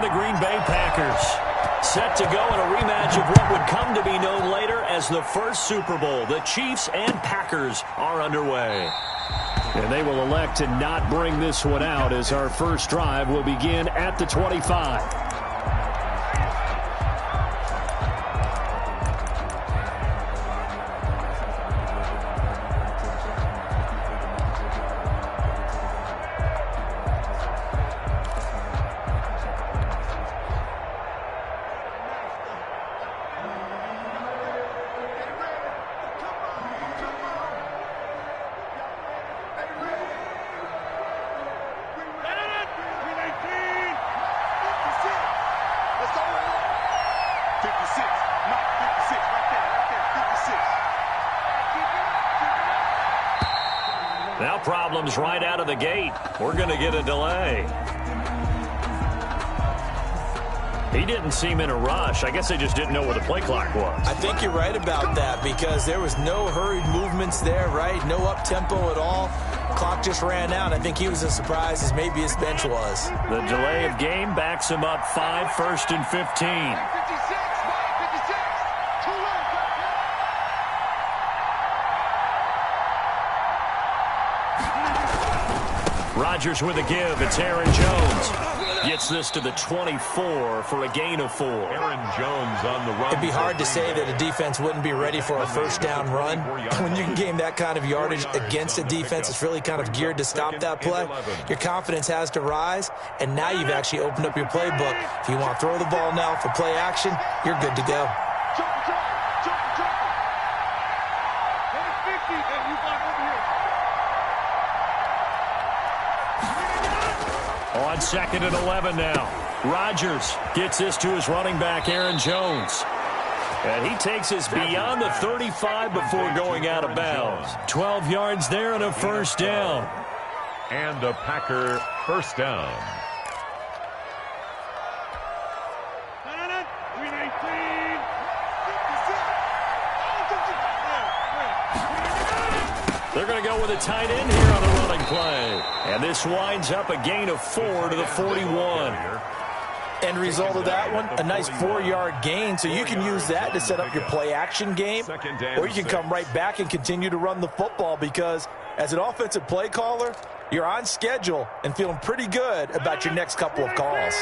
the Green Bay Packers. Set to go in a rematch of what would come to be known later as the first Super Bowl. The Chiefs and Packers are underway. And they will elect to not bring this one out as our first drive will begin at the 25. Now problems right out of the gate. We're going to get a delay. He didn't seem in a rush. I guess they just didn't know where the play clock was. I think you're right about that because there was no hurried movements there, right? No up-tempo at all. Clock just ran out. I think he was as surprised as maybe his bench was. The delay of game backs him up 5, 1st and 15. Rodgers with a give. It's Aaron Jones. Gets this to the 24 for a gain of 4. Aaron Jones on the run. It'd be hard to say that a defense wouldn't be ready for a first down run. When you can gain that kind of yardage against a defense, it's really kind of geared to stop that play. Your confidence has to rise, and now you've actually opened up your playbook. If you want to throw the ball now for play action, you're good to go. On 2nd and 11 now. Rodgers gets this to his running back, Aaron Jones. And he takes us beyond the 35 before going out of bounds. 12 yards there and a first down. And a Packer first down. They're going to go with a tight end here on the running play. And this winds up a gain of 4 to the 41. End result of that one, a nice 4-yard gain. So you can use that to set up your play-action game. Or you can come right back and continue to run the football because as an offensive play caller, you're on schedule and feeling pretty good about your next couple of calls.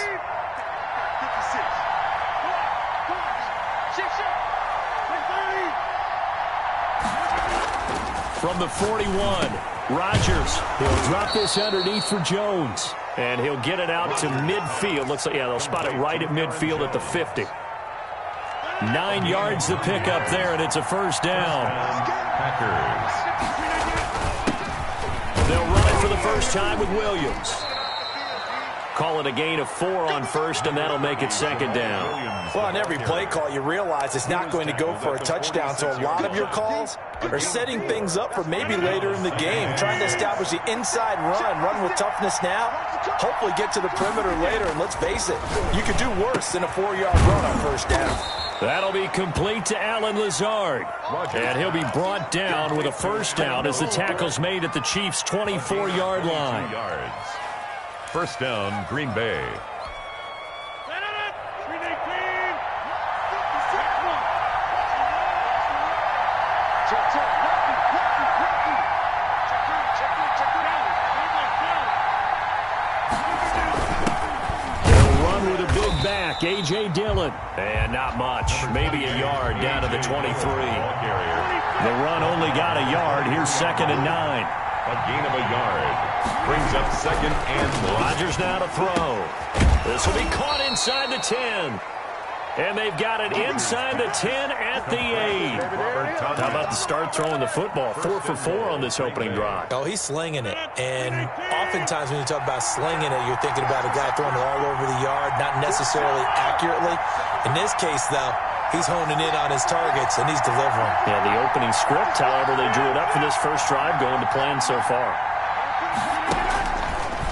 From the 41, Rodgers will drop this underneath for Jones. And he'll get it out to midfield. Looks like, yeah, they'll spot it right at midfield at the 50. 9 yards to pick up there, and it's a first down. Packers. They'll run it for the first time with Williams. Call it a gain of 4 on first, and that'll make it 2nd down. Well, on every play call, you realize it's not going to go for a touchdown, so a lot of your calls are setting things up for maybe later in the game, trying to establish the inside run with toughness now, hopefully get to the perimeter later, and let's face it, you could do worse than a 4-yard run on first down. That'll be complete to Allen Lazard. And he'll be brought down with a first down as the tackle's made at the Chiefs' 24-yard line. First down, Green Bay. A.J. Dillon. And not much. Maybe a yard down to the 23. The run only got a yard. Here's 2nd and 9. A gain of a yard. Brings up 2nd and 1. Rodgers now to throw. This will be caught inside the 10. And they've got it inside the 10 at the 8. How about the start throwing the football? 4 for 4 on this opening drive. Oh, he's slinging it. And oftentimes when you talk about slinging it, you're thinking about a guy throwing it all over the yard, not necessarily accurately. In this case, though, he's honing in on his targets, and he's delivering. Yeah, the opening script, however, they drew it up for this first drive, going to plan so far.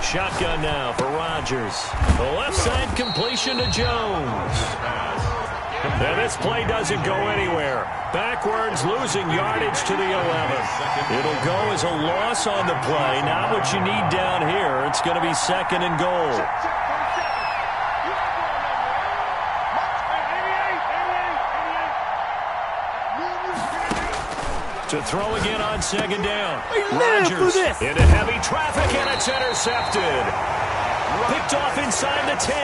Shotgun now for Rodgers. The left side completion to Jones. And this play doesn't go anywhere. Backwards, losing yardage to the 11. It'll go as a loss on the play. Not what you need down here. It's going to be 2nd and goal. To throw again on second down. Rodgers into heavy traffic, and it's intercepted. Picked off inside the 10.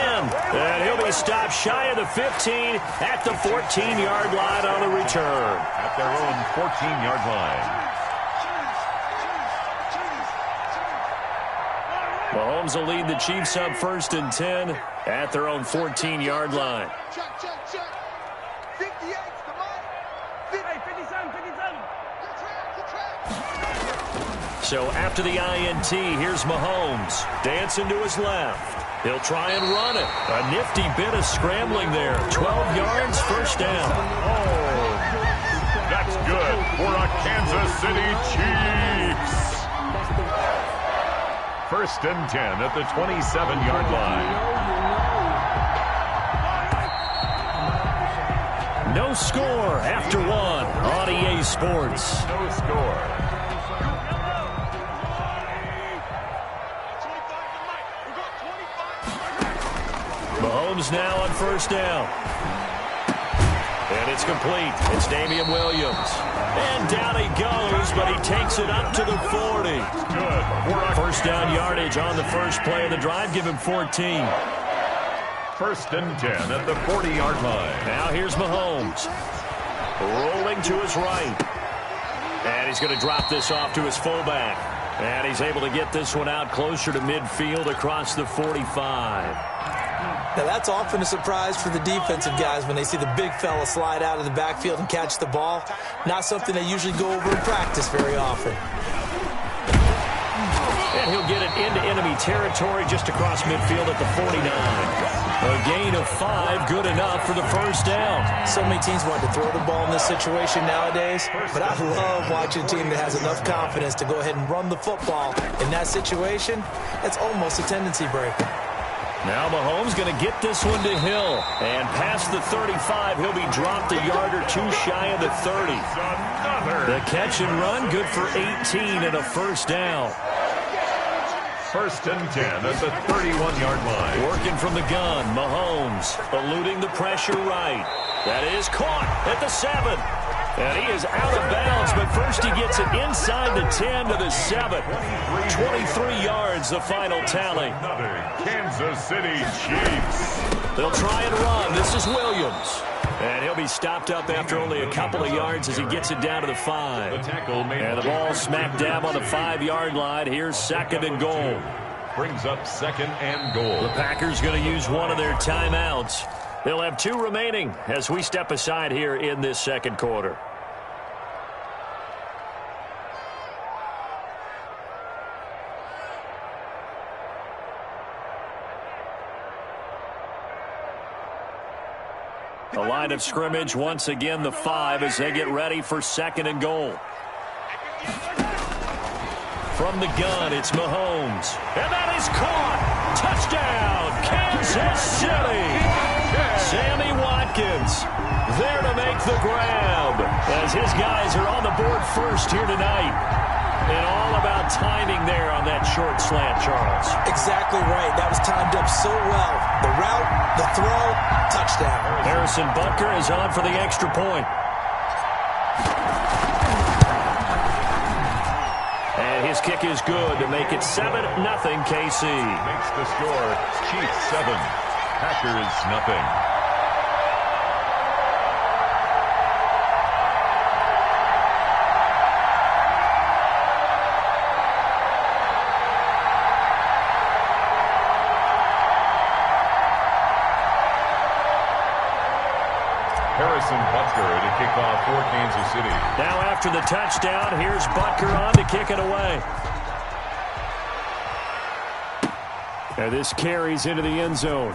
And he'll be stopped shy of the 15 at the 14-yard line on the return. At their own 14-yard line. Mahomes will lead the Chiefs up 1st and 10 at their own 14-yard line. Check, check, check. 58's the mark. 57, 57. So after the INT, here's Mahomes. Dancing to his left. He'll try and run it. A nifty bit of scrambling there. 12 yards, first down. Oh, that's good for a Kansas City Chiefs. 1st and 10 at the 27-yard line. No score after one on EA Sports. No score. Mahomes now on 1st down. And it's complete. It's Damian Williams. And down he goes, but he takes it up to the 40. Good. 1st down yardage on the first play of the drive. Give him 14. 1st and 10 at the 40-yard line. Now here's Mahomes. Rolling to his right. And he's going to drop this off to his fullback. And he's able to get this one out closer to midfield across the 45. Now, that's often a surprise for the defensive guys when they see the big fella slide out of the backfield and catch the ball. Not something they usually go over in practice very often. And he'll get it into enemy territory just across midfield at the 49. A gain of 5, good enough for the 1st down. So many teams want to throw the ball in this situation nowadays, but I love watching a team that has enough confidence to go ahead and run the football. In that situation, it's almost a tendency breaker. Now Mahomes going to get this one to Hill. And past the 35, he'll be dropped a yard or two shy of the 30. The catch and run, good for 18 and a 1st down. 1st and 10 at the 31-yard line. Working from the gun, Mahomes eluding the pressure right. That is caught at the 7. And he is out of bounds, but first he gets it inside the 10 to the 7. 23 yards, the final tally. Another Kansas City Chiefs. They'll try and run. This is Williams. And he'll be stopped up after only a couple of yards as he gets it down to the 5. The tackle made. And the ball smack dab on the 5-yard line. Here's 2nd and goal. Brings up 2nd and goal. The Packers going to use one of their timeouts. They'll have 2 remaining as we step aside here in this 2nd quarter. The line of scrimmage, once again, the 5 as they get ready for 2nd and goal. From the gun, it's Mahomes. And that is caught. Touchdown, Kansas City. Sammy Watkins there to make the grab as his guys are on the board first here tonight. And all about timing there on that short slant, Charles. Exactly right. That was timed up so well. The route, the throw, touchdown. Harrison Butker is on for the extra point. And his kick is good to make it 7-0 KC. Makes the score Chiefs 7, Packers nothing. Harrison Butker to kick off for Kansas City. Now after the touchdown, here's Butker on to kick it away. And this carries into the end zone.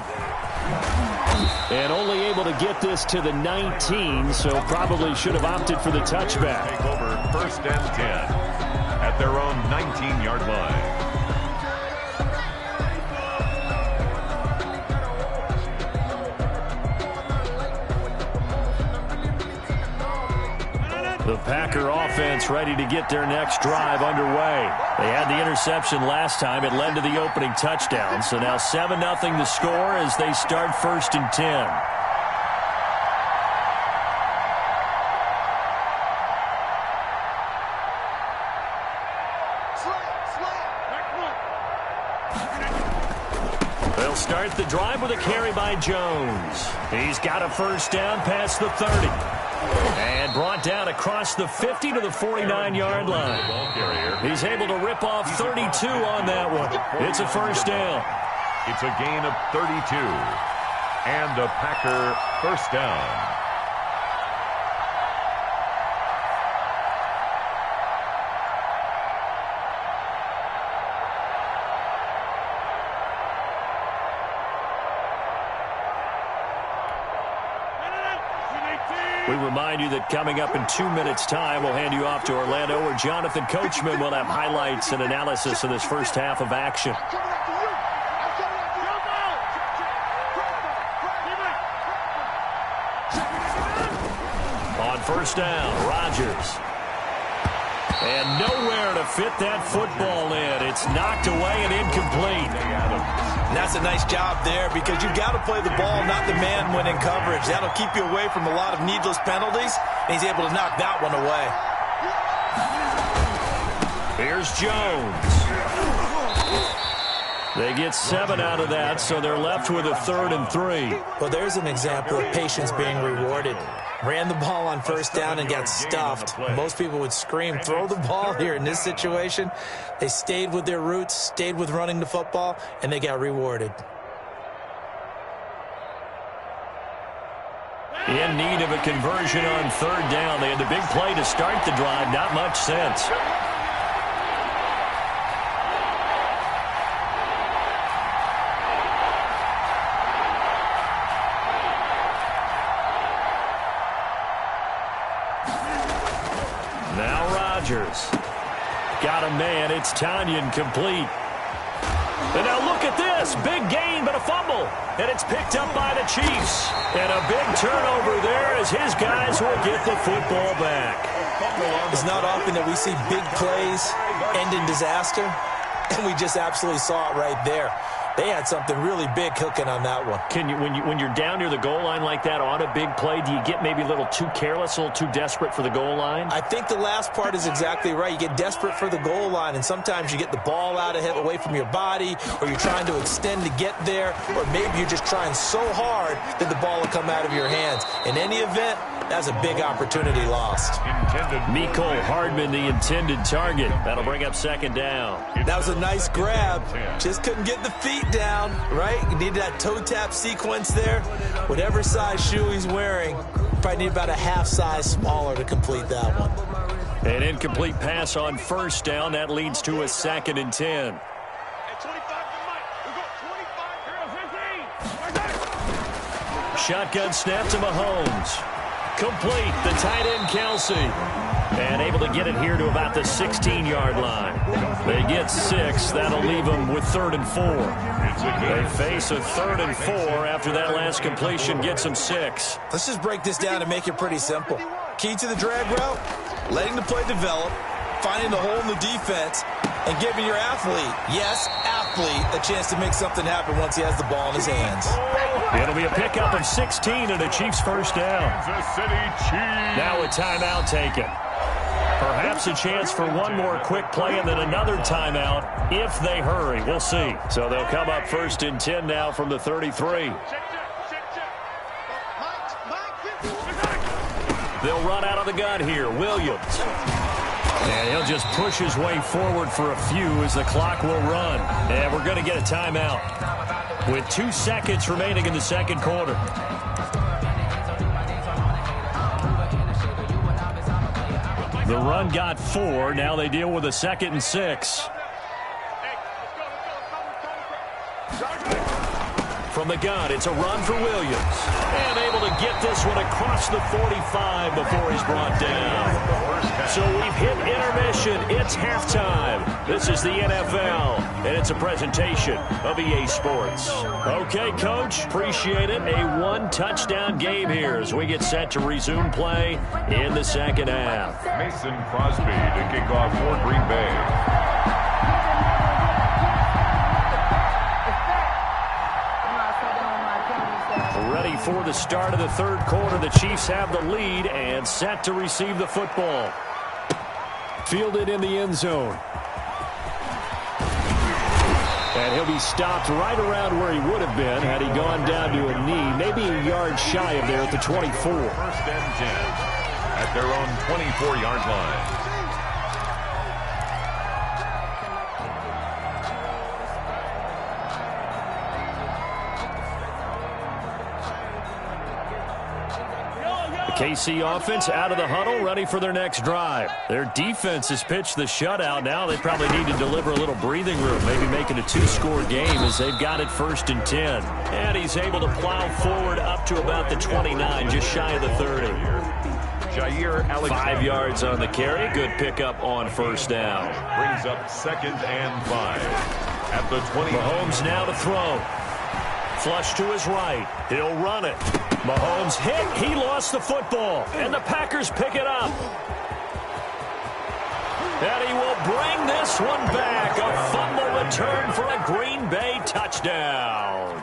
And only able to get this to the 19, so probably should have opted for the touchback. Take over 1st and 10 at their own 19-yard line. The Packer offense ready to get their next drive underway. They had the interception last time. It led to the opening touchdown. So now 7-0 the score as they start 1st and 10. drive with a carry by Jones. He's got a first down past the 30. And brought down across the 50 to the 49-yard line. He's able to rip off 32 on that one. It's a first down. It's a gain of 32. And a Packer first down. We remind you that coming up in 2 minutes' time, we'll hand you off to Orlando, where Jonathan Coachman will have highlights and analysis of this first half of action. On first down, Rodgers. And nowhere to fit that football in. It's knocked away and incomplete. And that's a nice job there, because you've got to play the ball, not the man when in coverage. That'll keep you away from a lot of needless penalties, and he's able to knock that one away. Here's Jones. They get 7 out of that, so they're left with a 3rd and 3. Well, there's an example of patience being rewarded. Ran the ball on first down and got stuffed. Most people would scream, throw the ball here. In this situation, they stayed with their roots, stayed with running the football, and they got rewarded. In need of a conversion on 3rd down. They had the big play to start the drive. Not much sense. Got a man. It's Tanyan complete. And now look at this. Big gain, but a fumble. And it's picked up by the Chiefs. And a big turnover there as his guys will get the football back. It's not often that we see big plays end in disaster. And we just absolutely saw it right there. They had something really big cooking on that one. Can you, when you're down near the goal line like that on a big play, do you get maybe a little too careless, a little too desperate for the goal line? I think the last part is exactly right. You get desperate for the goal line, and sometimes you get the ball out ahead, away from your body, or you're trying to extend to get there, or maybe you're just trying so hard that the ball will come out of your hands. In any event, that's a big opportunity lost. Mecole Hardman, the intended target. That'll bring up 2nd down. That was a nice grab. Just couldn't get the feet down, right? You needed that toe tap sequence there. Whatever size shoe he's wearing, probably need about a half size smaller to complete that one. An incomplete pass on first down. That leads to a 2nd and 10. Shotgun snap to Mahomes. Complete. The tight end, Kelsey. And able to get it here to about the 16-yard line. They get 6. That'll leave them with 3rd and 4. They face a 3rd and 4 after that last completion gets them 6. Let's just break this down and make it pretty simple. Key to the drag route, letting the play develop, finding the hole in the defense, and giving your athlete, yes, athlete, a chance to make something happen once he has the ball in his hands. It'll be a pickup of 16 and a Chiefs first down. Now a timeout taken. Perhaps a chance for one more quick play and then another timeout if they hurry. We'll see. So they'll come up 1st and 10 now from the 33. They'll run out of the gun here. Williams. And he'll just push his way forward for a few as the clock will run. And we're going to get a timeout with 2 seconds remaining in the 2nd quarter. The run got 4. Now they deal with a 2nd and 6. From the gun, it's a run for Williams. And able to get this one across the 45 before he's brought down. So we've hit intermission. It's halftime. This is the NFL, and it's a presentation of EA Sports. Okay, Coach, appreciate it. A 1-touchdown game here as we get set to resume play in the 2nd half. Mason Crosby to kick off for Green Bay. Ready for the start of the 3rd quarter. The Chiefs have the lead and set to receive the football. Fielded in the end zone. And he'll be stopped right around where he would have been had he gone down to a knee, maybe a yard shy of there at the 24. First and 10 at their own 24-yard line. KC offense out of the huddle, ready for their next drive. Their defense has pitched the shutout. Now they probably need to deliver a little breathing room, maybe make it a 2-score game as they've got it 1st and 10. And he's able to plow forward up to about the 29, just shy of the 30. 5 yards on the carry. Good pickup on 1st down. Brings up 2nd and 5 at the 20. Mahomes now to throw. Flush to his right. He'll run it. Mahomes hit. He lost the football. And the Packers pick it up. And he will bring this one back. A fumble return for a Green Bay touchdown.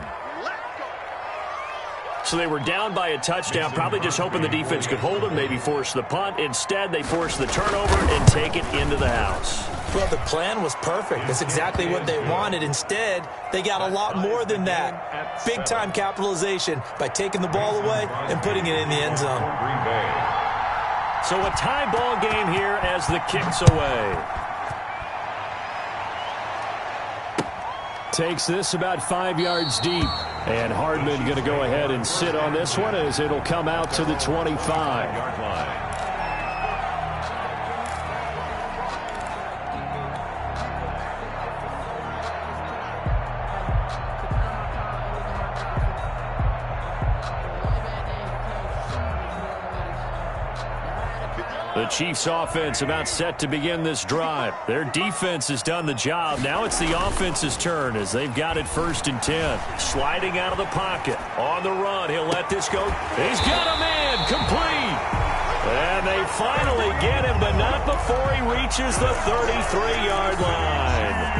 So they were down by a touchdown, probably just hoping the defense could hold them, maybe force the punt. Instead, they force the turnover and take it into the house. Well, the plan was perfect. That's exactly what they wanted. Instead, they got a lot more than that. Big-time capitalization by taking the ball away and putting it in the end zone. So a tie ball game here as the kick's away. Takes this about 5 yards deep. And Hardman going to go ahead and sit on this one as it'll come out to the 25-yard line. The Chiefs offense about set to begin this drive. Their defense has done the job. Now it's the offense's turn as they've got it 1st and 10. Sliding out of the pocket. On the run. He'll let this go. He's got a man. Complete. And they finally get him, but not before he reaches the 33-yard line.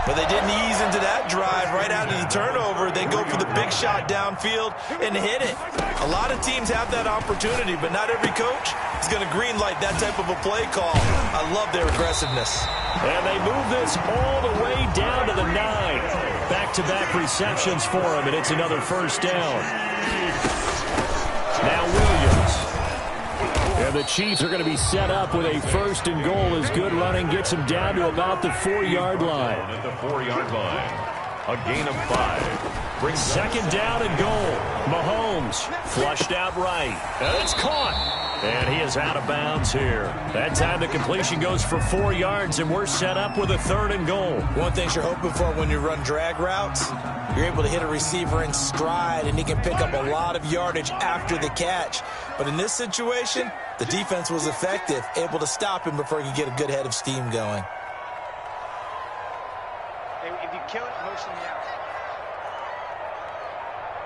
But they didn't ease into that drive right out of the turnover. They go for the big shot downfield and hit it. A lot of teams have that opportunity, but not every coach is going to greenlight that type of a play call. I love their aggressiveness. And they move this all the way down to the 9. Back-to-back receptions for him, and it's another 1st down. Now Williams. And the Chiefs are going to be set up with a 1st and goal as good running gets them down to about the 4-yard line. At the 4-yard line, a gain of 5. Brings 2nd down and goal. Mahomes flushed out right. And it's caught. And he is out of bounds here. That time the completion goes for 4 yards, and we're set up with a 3rd and goal. One thing you're hoping for when you run drag routes, you're able to hit a receiver in stride, and he can pick up a lot of yardage after the catch. But in this situation, the defense was effective, able to stop him before he could get a good head of steam going. Hey, if you kill it, motion me out.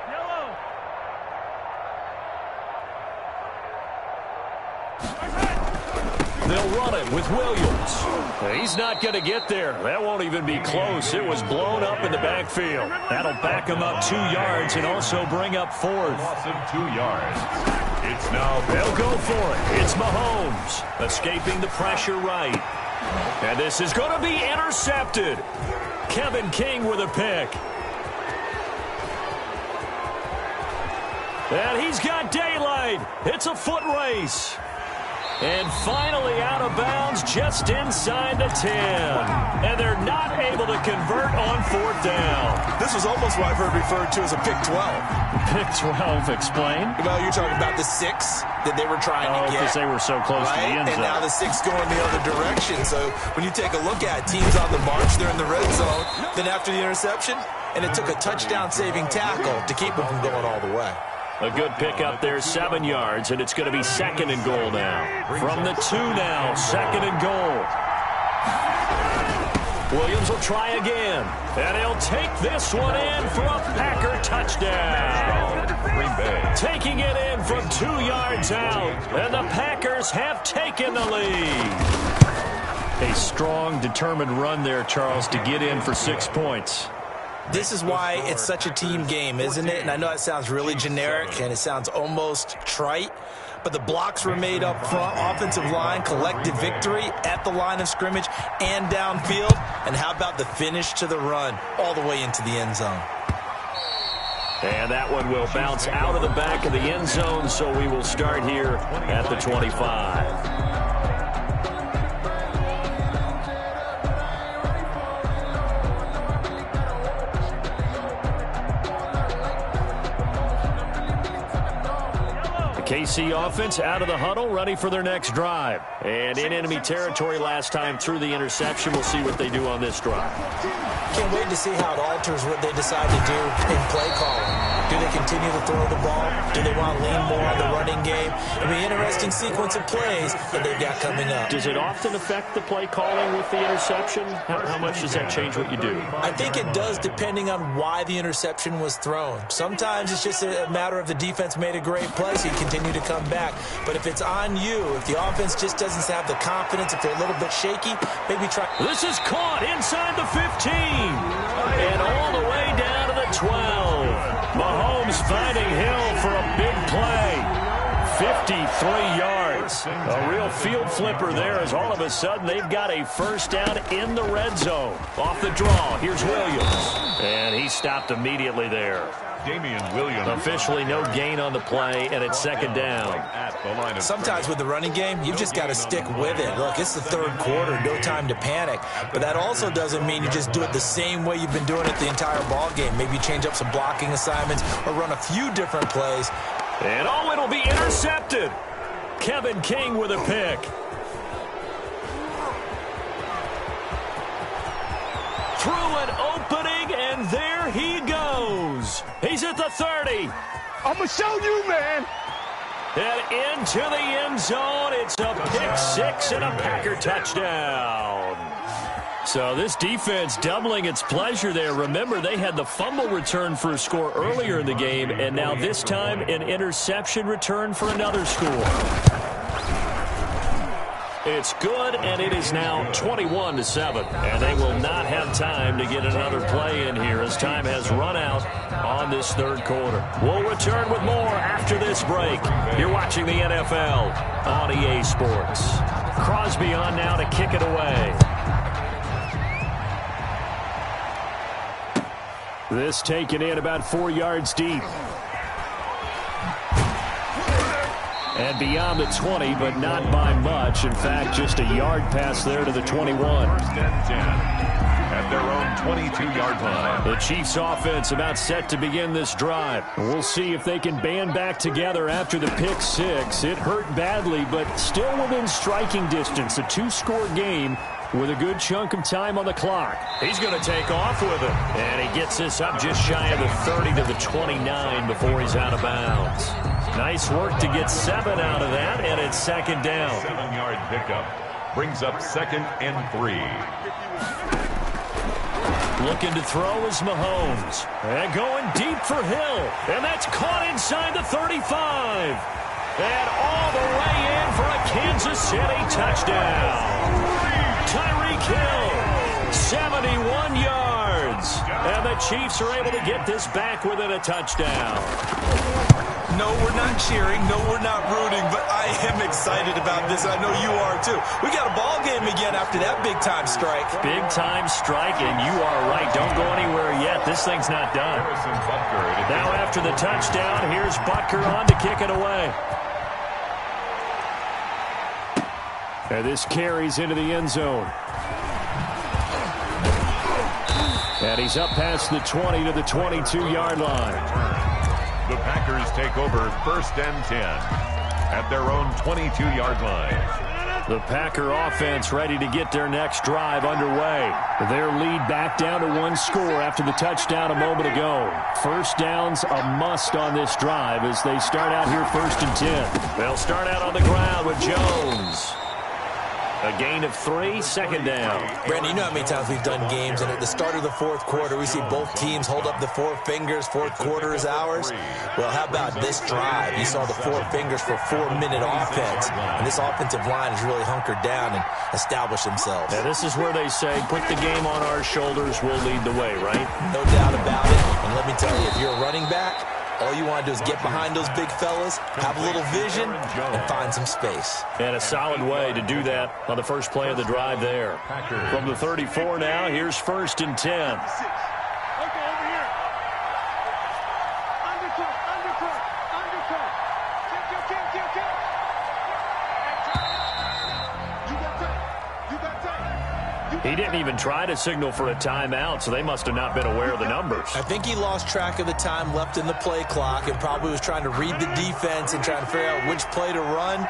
Yellow. They'll run it with Williams. He's not going to get there. That won't even be close. It was blown up in the backfield. That'll back him up 2 yards and also bring up 4th. Loss of 2 yards. It's now. They'll go for it. It's Mahomes escaping the pressure right. And this is going to be intercepted. Kevin King with a pick. And he's got daylight. It's a foot race. And finally out of bounds just inside the 10. And they're not able to convert on 4th down. This was almost what I've heard referred to as a pick 12. Pick 12, explain. Well, you're talking about the 6 that they were trying to get. Because they were so close to the end zone. And now the 6 going the other direction. So when you take a look at teams on the march, they're in the red zone. Then after the interception, and it took a touchdown-saving tackle to keep them from going all the way. A good pickup there, 7 yards, and it's going to be 2nd and goal now. From the 2 now, 2nd and goal. Williams will try again, and he'll take this one in for a Packer touchdown. Green Bay. Taking it in from 2 yards out, and the Packers have taken the lead. A strong, determined run there, Charles, to get in for 6 points. This is why it's such a team game, isn't it? And I know it sounds really generic and it sounds almost trite, but the blocks were made up front, offensive line, collective victory at the line of scrimmage and downfield. And how about the finish to the run all the way into the end zone? And that one will bounce out of the back of the end zone, so we will start here at the 25. KC offense out of the huddle, ready for their next drive. And in enemy territory last time through the interception. We'll see what they do on this drive. Can't wait to see how it alters what they decide to do in play calling. Do they continue to throw the ball? Do they want to lean more on the running game? It'll be an interesting sequence of plays that they've got coming up. Does it often affect the play calling with the interception? How much does that change what you do? I think it does, depending on why the interception was thrown. Sometimes it's just a matter of the defense made a great play, so you continue to come back. But if it's on you, if the offense just doesn't have the confidence, if they're a little bit shaky, maybe try. This is caught inside the 15 and all the way down to the 12. Mahomes finding Hill for a big play. 53 yards. A real field flipper there as all of a sudden they've got a first down in the red zone. Off the draw, here's Williams. And he stopped immediately there. Damian Williams. Officially no gain on the play, and it's second down. Sometimes with the running game, you've just got to stick with it. Look, it's the third quarter, no time to panic. But that also doesn't mean you just do it the same way you've been doing it the entire ball game. Maybe change up some blocking assignments or run a few different plays. And oh, it'll be intercepted. Kevin King with a pick. Through an opening, and there he goes. He's at the 30. I'm going to show you, man. And into the end zone. It's a pick six and a Packer touchdown. So this defense doubling its pleasure there. Remember, they had the fumble return for a score earlier in the game, and now this time an interception return for another score. It's good, and it is now 21-7. And they will not have time to get another play in here as time has run out on this third quarter. We'll return with more after this break. You're watching the NFL on EA Sports. Crosby on now to kick it away. This taken in about 4 yards deep. And beyond the 20, but not by much. In fact, just a yard pass there to the 21. First and 10 at their own 22-yard line. The Chiefs offense about set to begin this drive. We'll see if they can band back together after the pick six. It hurt badly, but still within striking distance. A two-score game with a good chunk of time on the clock. He's going to take off with it. And he gets this up just shy of the 30 to the 29 before he's out of bounds. Nice work to get 7 out of that, and it's second down. 7-yard pickup brings up 2nd and 3. Looking to throw is Mahomes. And going deep for Hill. And that's caught inside the 35. And all the way in for a Kansas City touchdown. Tyreek Hill, 71 yards. And the Chiefs are able to get this back within a touchdown. No, we're not cheering. No, we're not rooting. But I am excited about this. I know you are, too. We got a ball game again after that big-time strike. Big-time strike, and you are right. Don't go anywhere yet. This thing's not done. Now after the touchdown, here's Butker on to kick it away. And this carries into the end zone. And he's up past the 20 to the 22-yard line. The Packers take over 1st and 10 at their own 22-yard line. The Packer offense ready to get their next drive underway. Their lead back down to 1 score after the touchdown a moment ago. First down's a must on this drive as they start out here 1st and 10. They'll start out on the ground with Jones. A gain of 3, second down. Brandon, you know how many times we've done games, and at the start of the fourth quarter, we see both teams hold up the 4 fingers, fourth quarter is ours. Well, how about this drive? You saw the 4 fingers for 4-minute offense, and this offensive line has really hunkered down and established themselves. Yeah, this is where they say, put the game on our shoulders, we'll lead the way, right? No doubt about it, and let me tell you, if you're a running back, all you want to do is get behind those big fellas, have a little vision, and find some space. And a solid way to do that on the first play of the drive there. From the 34 now, here's 1st and 10. Okay, over here. Undercut. Kill. You got time. He didn't even try to signal for a timeout, so they must have not been aware of the numbers. I think he lost track of the time left in the play clock and probably was trying to read the defense and trying to figure out which play to run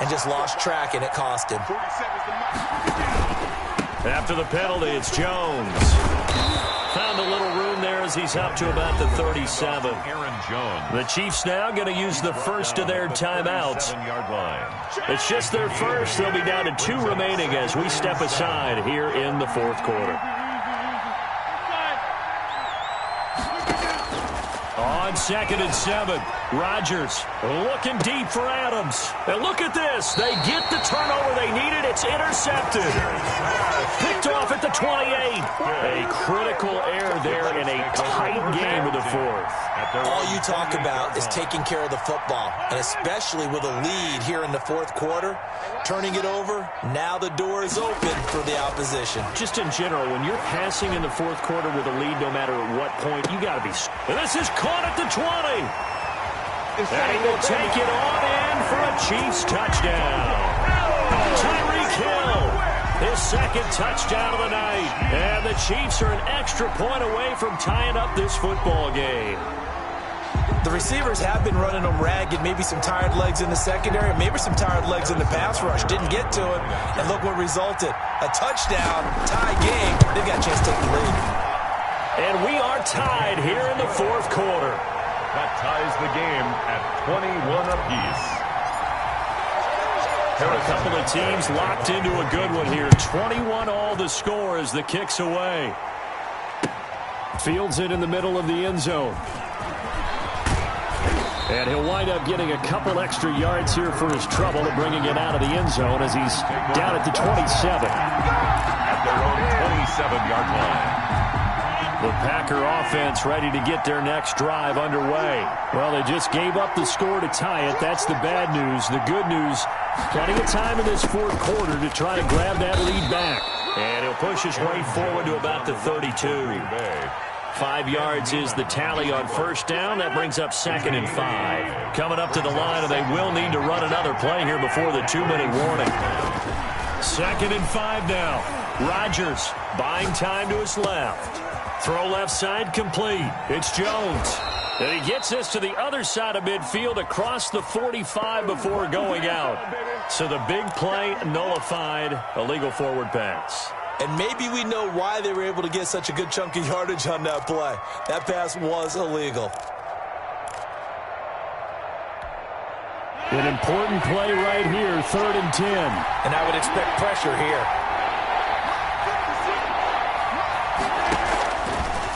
and just lost track, and it cost him. After the penalty, it's Jones. Found a little room there as he's up to about the 37. Aaron Jones. The Chiefs now going to use the first of their timeouts. 7-yard line. It's just their first. They'll be down to 2 remaining as we step aside here in the fourth quarter. On 2nd and 7, Rodgers looking deep for Adams. And look at this. They get the turnover they needed. It's intercepted. Picked off at the 28. A critical error there in a tight game of the fourth. All you talk about is taking care of the football, and especially with a lead here in the fourth quarter, turning it over, now the door is open for the opposition. Just in general, when you're passing in the fourth quarter with a lead, no matter at what point, you got to be... And this is caught at the 20. And he will take it on in for a Chiefs touchdown. Tyreek Hill, his 2nd touchdown of the night. And the Chiefs are an extra point away from tying up this football game. The receivers have been running them ragged, maybe some tired legs in the secondary, maybe some tired legs in the pass rush. Didn't get to him, and look what resulted. A touchdown, tie game. They've got a chance to take the lead. And we are tied here in the fourth quarter. That ties the game at 21 apiece. A couple of teams locked into a good one here. 21 all the score as the kick's away. Fields it in the middle of the end zone. And he'll wind up getting a couple extra yards here for his trouble and bringing it out of the end zone as he's down at the 27. At their own 27-yard line. The Packer offense ready to get their next drive underway. Well, they just gave up the score to tie it. That's the bad news. The good news, plenty of time in this fourth quarter to try to grab that lead back. And he'll push his way forward to about the 32. 5 yards is the tally on first down. That brings up 2nd and 5. Coming up to the line, and they will need to run another play here before the 2-minute warning. 2nd and 5 now. Rodgers buying time to his left. Throw left side complete. It's Jones. And he gets this to the other side of midfield across the 45 before going out. So the big play nullified. Illegal forward pass. And maybe we know why they were able to get such a good chunk of yardage on that play. That pass was illegal. An important play right here, 3rd and 10. And I would expect pressure here.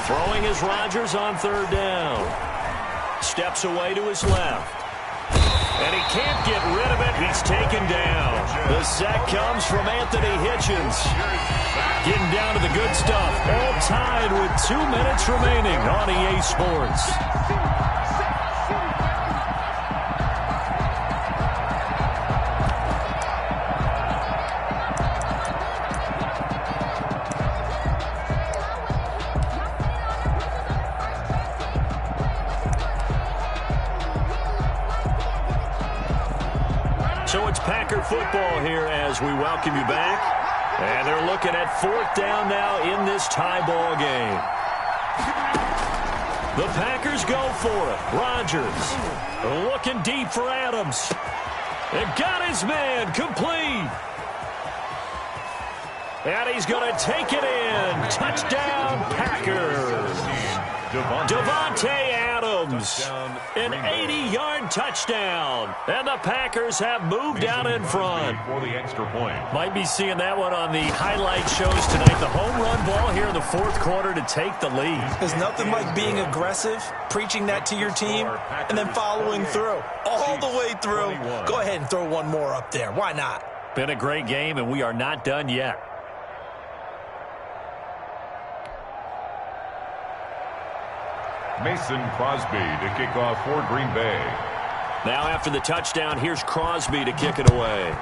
Throwing is Rodgers on 3rd down. Steps away to his left. And he can't get rid of it. He's taken down. The sack comes from Anthony Hitchens. Getting down to the good stuff. All tied with 2 minutes remaining on EA Sports. So it's Packer football here as we welcome you back. And they're looking at 4th down now in this tie ball game. The Packers go for it. Rodgers looking deep for Adams. And got his man complete. And he's going to take it in. Touchdown, Packers. Devontae Adams Mahomes. An 80-yard touchdown. And the Packers have moved out in front. For the extra point. Might be seeing that one on the highlight shows tonight. The home run ball here in the fourth quarter to take the lead. There's nothing like being aggressive, preaching that to your team, and then following through. All the way through. Go ahead and throw one more up there. Why not? Been a great game, and we are not done yet. Mason Crosby to kick off for Green Bay. Now after the touchdown, here's Crosby to kick it away.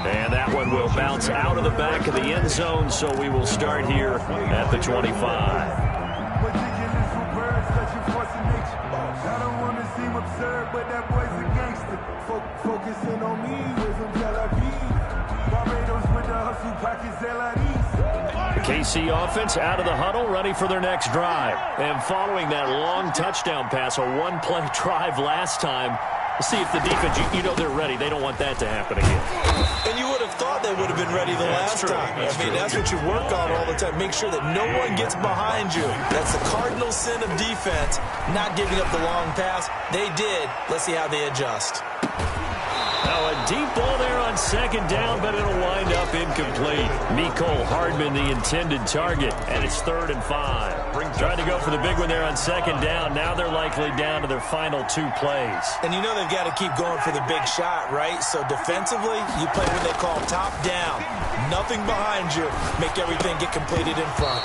And that one will bounce out of the back of the end zone, so we will start here at the 25. I don't want to seem absurd, but that boy's a gangster. Focusing on me with some jalapenos. Barbados with the hustle pockets, KC offense out of the huddle, ready for their next drive. And following that long touchdown pass, a one-play drive last time, let's see if the defense, you know they're ready. They don't want that to happen again. And you would have thought they would have been ready the last time. That's what you work on all the time. Make sure that no one gets behind you. That's the cardinal sin of defense, not giving up the long pass. They did. Let's see how they adjust. Now a deep ball there on second down, but it'll wind up incomplete. Mecole Hardman, the intended target, and it's 3rd and 5. Tried to go for the big one there on second down. Now they're likely down to their final 2 plays. And you know they've got to keep going for the big shot, right? So defensively, you play what they call top down. Nothing behind you. Make everything get completed in front.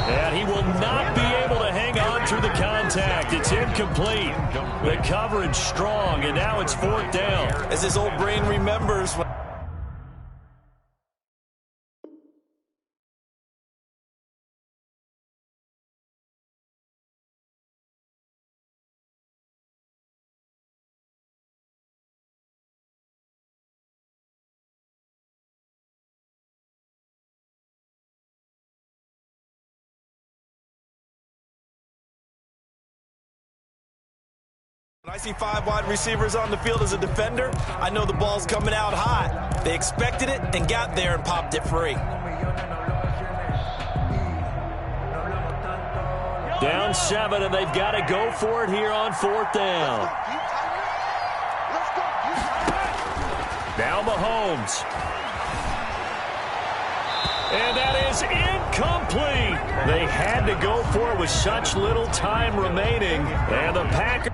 And he will not be able to hang on through the contact. It's incomplete. The coverage strong, and now it's 4th down. As his old brain remembers. When I see 5 wide receivers on the field as a defender, I know the ball's coming out hot. They expected it and got there and popped it free. Down 7, and they've got to go for it here on 4th down. Now Mahomes. And that is incomplete. They had to go for it with such little time remaining. And the Packers